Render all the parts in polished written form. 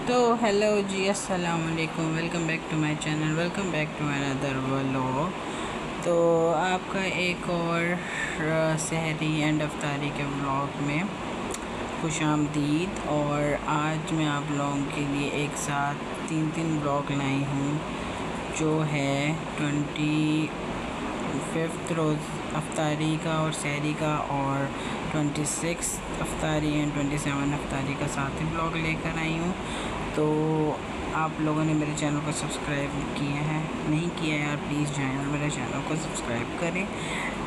तो हेलो जी, अस्सलाम वालेकुम। Welcome back to my channel, welcome back to another vlog. तो आपका एक और सहरी एंड अफ्तारी के व्लॉग में खुश आमदीद। और आज मैं आप लोगों के लिए एक साथ तीन व्लॉग लाई हूँ, जो है 25th रोज़ अफ्तारी का और सहरी का, और 26 अफ्तारी एंड 27 अफ्तारी का साथ ही ब्लॉग लेकर आई हूँ। तो आप लोगों ने मेरे चैनल को सब्सक्राइब किया है, नहीं किया है यार, प्लीज़ जाएं और मेरे चैनल को सब्सक्राइब करें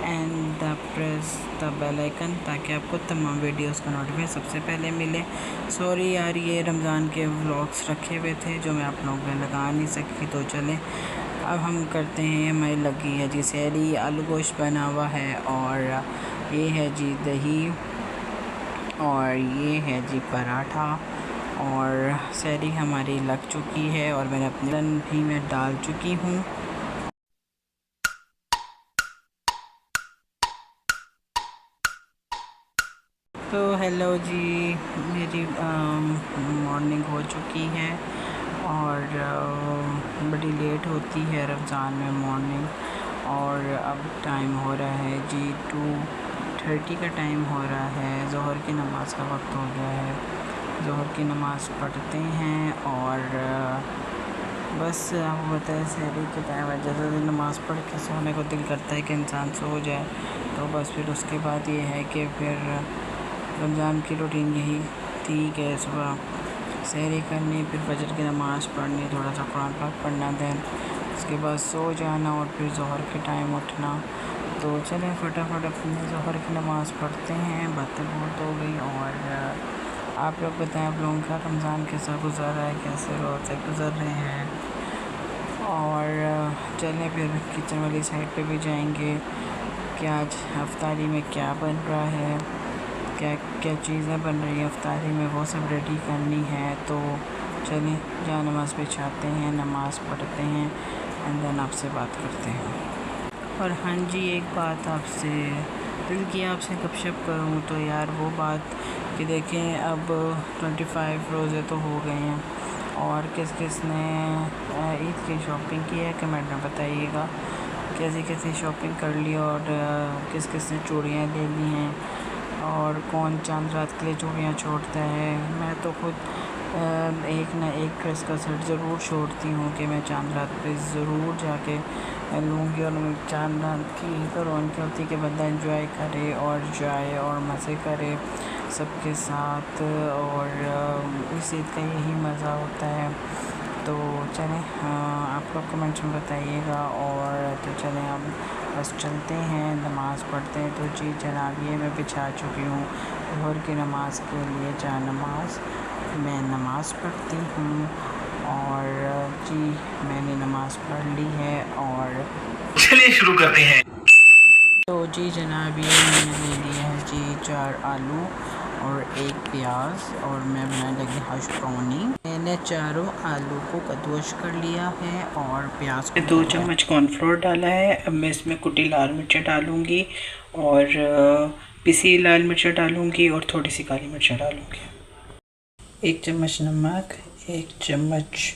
and press the bell icon, ताकि आपको तमाम वीडियोस का नोटिफिकेशन सबसे पहले मिले। सॉरी यार, ये रमज़ान के व्लॉग्स रखे हुए थे जो मैं आप लोगों को लगा नहीं सकी। तो चलें अब हम करते हैं। हमारी लगी है जी सहरी, आलू गोश्त बना हुआ है, और ये है जी दही, और ये है जी पराठा, और सहरी हमारी लग चुकी है और मैंने अपनी लन भी मैं डाल चुकी हूँ। तो हेलो जी, मेरी मॉर्निंग हो चुकी है, और बड़ी लेट होती है रमज़ान में मॉर्निंग। और अब टाइम हो रहा है जी 2:30 का टाइम हो रहा है। ज़ोहर की नमाज़ का वक्त हो गया है, ज़ोहर की नमाज़ पढ़ते हैं। और बस आपको बताएं, सहरी के टाइम है, जैसे ही नमाज़ पढ़ के सोने को दिल करता है कि इंसान सो जाए। तो बस फिर उसके बाद ये है कि फिर रमज़ान की रूटीन यही थी कि सुबह सहरी करनी, फिर फजर की नमाज़ पढ़नी, थोड़ा सा कुरान पाक पढ़ना, देन उसके बाद सो जाना और फिर ज़ोहर के टाइम उठना। तो चलें फटाफट अपनी ज़ोहर की नमाज़ पढ़ते हैं, बातें बहुत हो गई। और आप लोग बताएं, आप लोगों का रमज़ान कैसा गुज़र रहा है, कैसे रोज़े गुज़र रहे हैं। और चलें फिर किचन वाली साइड पे भी जाएंगे कि आज अफ्तारी में क्या बन रहा है, क्या क्या चीज़ें बन रही हैं अफ्तारी में, वो सब रेडी करनी है। तो चलिए जहाँ नमाज़ बिछाते हैं, नमाज़ पढ़ते हैं एंड देन आपसे बात करते हैं। और हाँ जी, एक बात आपसे दिल की आपसे गपशप करूँ तो यार वो बात कि देखें, अब 25 रोज़े तो हो गए हैं, और किस किस ने ईद की शॉपिंग की है कमेंट में बताइएगा। कैसी कैसी शॉपिंग कर ली, और किस किस ने चूड़ियाँ ले ली हैं, और कौन चांद रात के लिए चूड़ियाँ छोड़ता है। मैं तो खुद एक ना एक ड्रेस का सेट ज़रूर छोड़ती हूँ कि मैं चांद रात पे ज़रूर जाके लूँगी। और चांद रात की तो रौनक होती है कि बंदा एंजॉय करे और जाए और मज़े करे सबके साथ, और इस ईद का यही मज़ा होता है। तो चलें आप लोग कमेंट्स में बताइएगा। और तो चलें हम बस चलते हैं, नमाज़ पढ़ते हैं। तो जी जनाब, ये मैं बिछा चुकी हूँ ज़ोहर की नमाज़ के लिए जा नमाज़। मैं नमाज़ पढ़ती हूँ, और जी मैंने नमाज़ पढ़ ली है। और चलिए शुरू करते हैं। तो जी जनाब, ये मैंने ले लिया है जी 4 आलू और 1 प्याज, और मैं बनाने लगी हश ब्राउनी। मैंने चारों आलू को कद्दूकस कर लिया है और प्याज को 2 चम्मच कॉर्नफ्लोर डाला है। अब मैं इसमें कुटी लाल मिर्च डालूँगी, और पिसी लाल मिर्च डालूँगी, और थोड़ी सी काली मिर्च डालूँगी। 1 चम्मच नमक, 1 चम्मच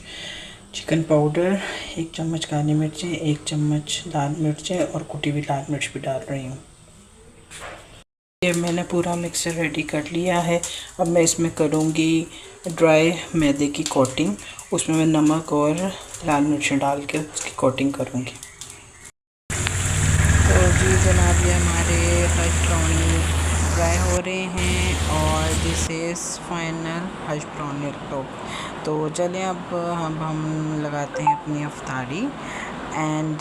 चिकन पाउडर, 1 चम्मच काली मिर्चें, 1 चम्मच लाल मिर्चें, और कुटी हुई लाल मिर्च भी डाल रही हूँ। ये मैंने पूरा मिक्सर रेडी कर लिया है। अब मैं इसमें करूँगी ड्राई मैदे की कोटिंग। उसमें मैं नमक और लाल मिर्च डाल के उसकी कोटिंग करूँगी। तो जी जनाब, ये हमारे हश ब्राउनी ड्राई हो रहे हैं, और this is final hush brownie look. तो चलें अब हम लगाते हैं अपनी अफ्तारी एंड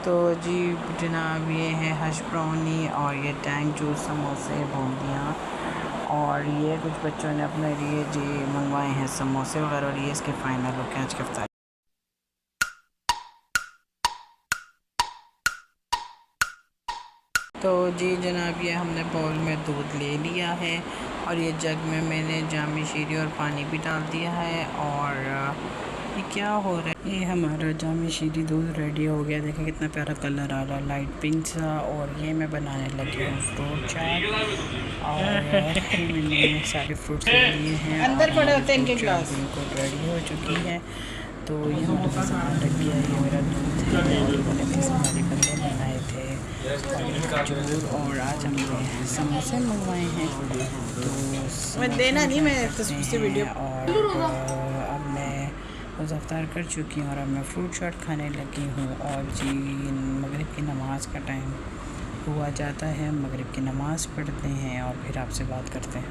तो जी जनाब, ये है हश ब्राउनी, और ये टैंग जूस, समोसे, बूंदियाँ, और ये कुछ बच्चों ने अपने लिए जी मंगवाए हैं समोसे वगैरह। और ये इसके फाइनल लुक है आज की अफ्तारी। तो जी जनाब, ये हमने बाउल में दूध ले लिया है, और ये जग में मैंने जामी शीरी और पानी भी डाल दिया है। और ये क्या हो रहा है? ये हमारा जामी शीरी दूध रेडी हो गया। देखें कितना प्यारा कलर आ रहा है, लाइट पिंक सा। और ये मैं बनाने लगी हूँ फ्रूट चाट। और ये मैंने सारे फ्रूट्स ले लिए हैं। अंदर पड़े होते हैं इनके ग्लास। बिल्कुल रेडी हो चुकी है। तो ये हमारे पास सामान रख गया। ये मेरा दूध है और ये मैंने बेसन वाले बल्ले बनाए थे और खजूर। और आज हमने समोसे मंगवाए हैं। तो मैं देना नहीं, मैं वीडियो। और अब मैं रोज़ अफ्तार कर चुकी हूँ और अब मैं फ्रूट चाट खाने लगी हूँ। और जी मगरिब की नमाज़ का टाइम हुआ जाता है, मगरिब की नमाज़ पढ़ते हैं और फिर आपसे बात करते हैं।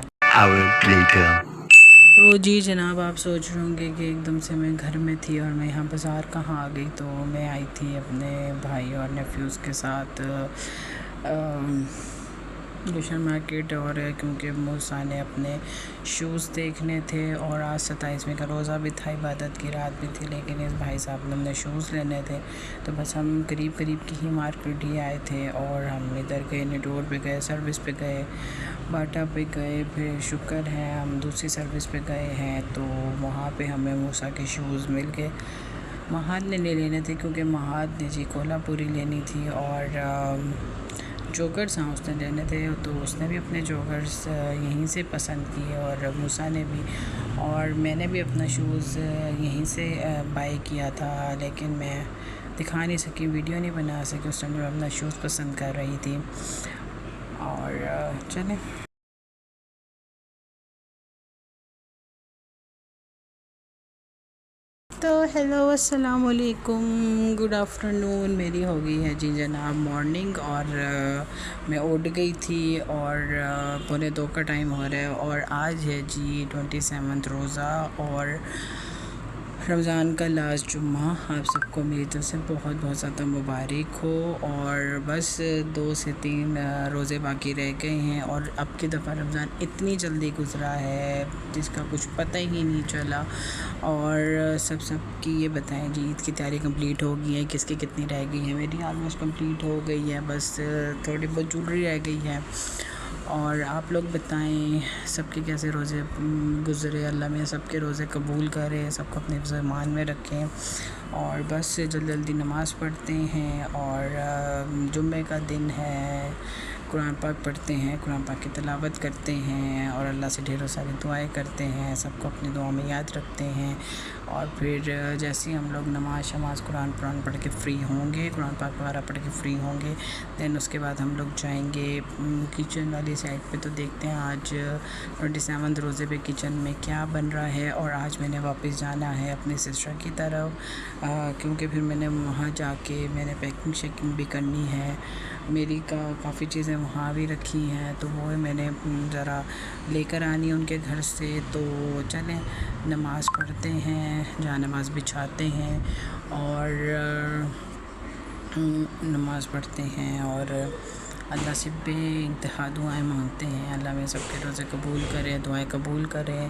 तो जी जनाब, आप सोच रहे होंगे कि एकदम से मैं घर में थी और मैं यहाँ बाज़ार कहाँ आ गई। तो मैं आई थी अपने भाई और नेफ्यूज़ के साथ गुलशन मार्केट। और क्योंकि मूसा ने अपने शूज़ देखने थे और आज 27वें का रोज़ा भी था, इबादत की रात भी थी, लेकिन इस भाई साहब ने हमने शूज़ लेने थे। तो बस हम करीब की ही मार्केट ही आए थे और हम इधर गए, निटोर पे गए, सर्विस पे गए, बाटा पे गए, फिर शुक्र है हम दूसरी सर्विस पे गए हैं। तो वहाँ पे हमें मूसा के शूज़ मिल गए। महाद ने ले लेने थे क्योंकि महाद ने जी कोल्हापुरी लेनी थी और जोगर्स हाँ उसने लेने थे। तो उसने भी अपने जोगर्स यहीं से पसंद किए और मूसा ने भी। और मैंने भी अपना शूज़ यहीं से बाय किया था, लेकिन मैं दिखा नहीं सकी, वीडियो नहीं बना सकी उस टाइम मैं अपना शूज़ पसंद कर रही थी। और चलें। तो हेलो अस्सलाम वालेकुम, गुड आफ्टरनून। मेरी हो गई है जी जनाब मॉर्निंग और मैं उठ गई थी और 1:45 का टाइम हो रहा है। और आज है जी 27 रोज़ा और रमज़ान का लास्ट जुम्मा। आप सबको मेरी तरफ से बहुत बहुत ज़्यादा मुबारक हो। और बस 2 से 3 रोज़े बाकी रह गए हैं और अब की दफ़ा रमज़ान इतनी जल्दी गुज़रा है जिसका कुछ पता ही नहीं चला। और सबकी ये बताएं जी ईद की तैयारी कंप्लीट हो गई है, किसकी कितनी रह गई है? मेरी ऑलमोस्ट कंप्लीट हो गई है, बस थोड़ी बहुत ज्वेलरी रह गई है। और आप लोग बताएं सबके कैसे रोज़े गुज़रे? अल्लाह में सबके रोज़े कबूल करे, सबको अपने ज़मान में रखें। और बस जल्दी जल्दी नमाज़ पढ़ते हैं और जुम्मे का दिन है, कुरान पाक पढ़ते हैं, कुरान पाक की तिलावत करते हैं और अल्लाह से ढेरों सारी दुआएं करते हैं, सबको अपनी दुआ में याद रखते हैं। और फिर जैसे ही हम लोग नमाज कुरान पढ़ के फ़्री होंगे, कुरान पाक वगैरह पढ़ के फ़्री होंगे, दैन उसके बाद हम लोग जाएंगे किचन वाली साइड पे। तो देखते हैं आज 27 रोज़े पे किचन में क्या बन रहा है। और आज मैंने वापस जाना है अपनी सिस्टर की तरफ क्योंकि फिर मैंने वहाँ जाके मैंने पैकिंग शेकिंग भी करनी है। मेरी काफ़ी चीज़ें वहाँ भी रखी हैं, तो वो मैंने ज़रा लेकर आनी है उनके घर से। तो चलें नमाज़ पढ़ते हैं, जहाँ नमाज़ बिछाते हैं और नमाज़ पढ़ते हैं और अल्लाह से बेइंतहा दुआएं मांगते हैं। अल्लाह में सबके रोज़े कबूल करे, दुआएं कबूल करे।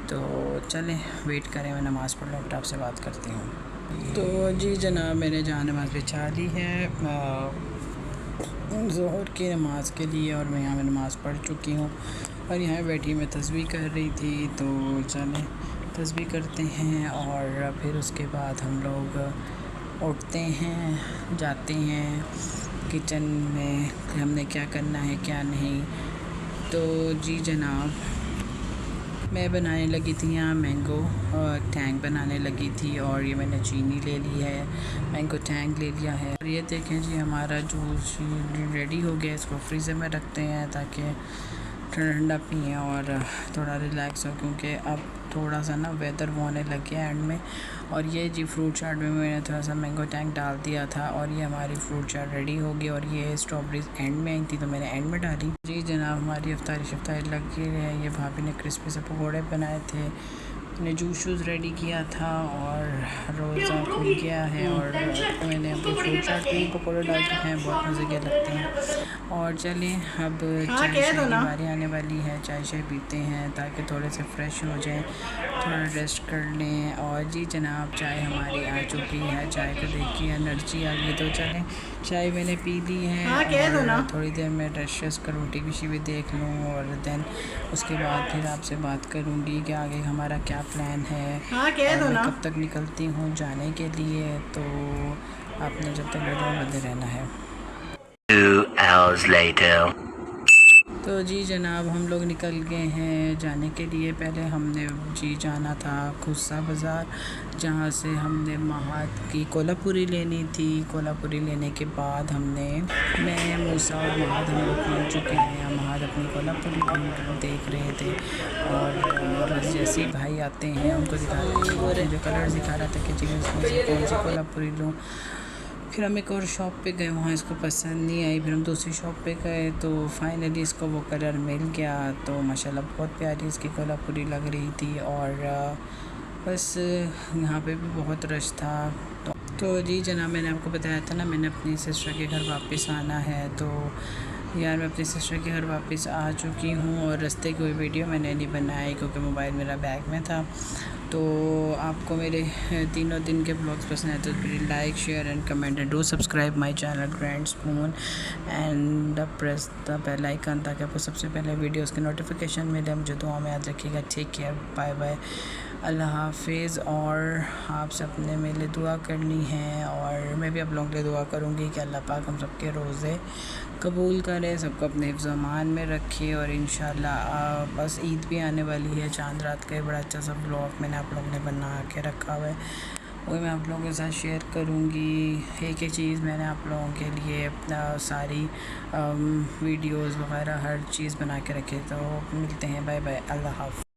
तो चलें वेट करें, मैं नमाज़ पढ़ लूँ फिर आपसे बात करती हूँ। तो जी जनाब, मैंने जहाँ नमाज़ बिछा ली है ज़ोहर की नमाज़ के लिए और मैं यहाँ नमाज़ पढ़ चुकी हूँ और यहाँ बैठी मैं तस्बीह कर रही थी। तो चलें तस्बीह करते हैं और फिर उसके बाद हम लोग उठते हैं, जाते हैं किचन में कि हमने क्या करना है क्या नहीं। तो जी जनाब, मैं बनाने लगी थी यहाँ मैंगो टैंग बनाने लगी थी और ये मैंने चीनी ले ली है, मैंगो टैंग ले लिया है। और ये देखें जी हमारा जूस रेडी हो गया। इसको फ्रीज़र में रखते हैं ताकि ठंडा पिएँ और थोड़ा रिलैक्स हो, क्योंकि अब थोड़ा सा ना वेदर वो होने लग गया एंड में। और ये जी फ्रूट चाट में मैंने थोड़ा सा मैंगो टैंग डाल दिया था और ये हमारी फ्रूट चाट रेडी हो गई। और ये स्ट्रॉबेरीज एंड में आई थी तो मैंने एंड में डाली। जी जनाब, हमारी इफ्तारी लग गई है। ये भाभी ने क्रिस्पी से पकौड़े बनाए थे, मैंने जूस रेडी किया था और रोज़ा खुल गया है और मैंने अपनी फ्रूट चाट में पकौड़े डाल के हैं, बहुत मज़े के लगते हैं। और चलें अब चाय शाय की बारी आने वाली है, चाय शाय पीते हैं ताकि थोड़े से फ्रेश हो जाएं, थोड़ा रेस्ट कर लें। और जी जनाब चाय हमारी आ चुकी है, चाय को देखिए एनर्जी आ गई। तो चलें चाय मैंने पी ली है और थोड़ी देर में रेस्ट कर रोटी की भी देख लूँ और देन उसके बाद फिर आपसे बात करूँगी कि आगे हमारा क्या प्लान है और मैं कब तक निकलती हूँ जाने के लिए। तो आपने जब तक वीडियो में बंदे रहना है। 2 hours later. तो जी जनाब हम लोग निकल गए हैं जाने के लिए। पहले हमने जी जाना था खुस्सा बाज़ार, जहाँ से हमने महाद की कोल्हापुरी लेनी थी। कोल्हापुरी लेने के बाद मैं मूसा और महाद हम लोग पहुँच चुके हैं। महाद अपनी कोल्हापुरी देख रहे थे और जैसे ही भाई आते हैं उनको दिखाते हैं, जो कलर दिखा रहा था कि जी इसमें से कौन सी कोल्हापुरी लूँ। फिर हम एक और शॉप पे गए, वहाँ इसको पसंद नहीं आई। फिर हम दूसरी शॉप पे गए तो फाइनली इसको वो कलर मिल गया। तो माशाल्लाह बहुत प्यारी इसकी कोल्हापुरी लग रही थी और बस यहाँ पे भी बहुत रश था। तो जी जनाब मैंने आपको बताया था ना मैंने अपनी सिस्टर के घर वापस आना है। तो यार मैं अपनी सिस्टर के घर वापस आ चुकी हूँ और रास्ते की कोई वीडियो मैंने नहीं बनाई क्योंकि मोबाइल मेरा बैग में था। तो आपको मेरे तीनों दिन के ब्लॉग्स पसंद आए तो please like share and comment and do subscribe my channel grand spoon and press the bell icon ताकि आपको सबसे पहले वीडियोस की नोटिफिकेशन मिले। मुझे दुआ में याद रखिएगा। टेक केयर, बाय बाय, अल्लाह हाफिज़। और आप सबने मेरे लिए दुआ करनी है और मैं भी आप लोगों के लिए दुआ करूँगी कि अल्लाह पाक हम सबके रोज़े कबूल करे, सबको अपने हिफ्ज़ मान में रखे। और इंशाल्लाह बस ईद भी आने वाली है, चांद रात का बड़ा अच्छा सा ब्लॉग मैंने आप लोगों ने बना के रखा हुआ है, वो मैं आप लोगों के साथ शेयर करूँगी। एक एक चीज़ मैंने आप लोगों के लिए सारी वीडियोस वगैरह हर चीज़ बना के रखे। तो मिलते हैं, बाय बाय, अल्लाह हाफ़िज़।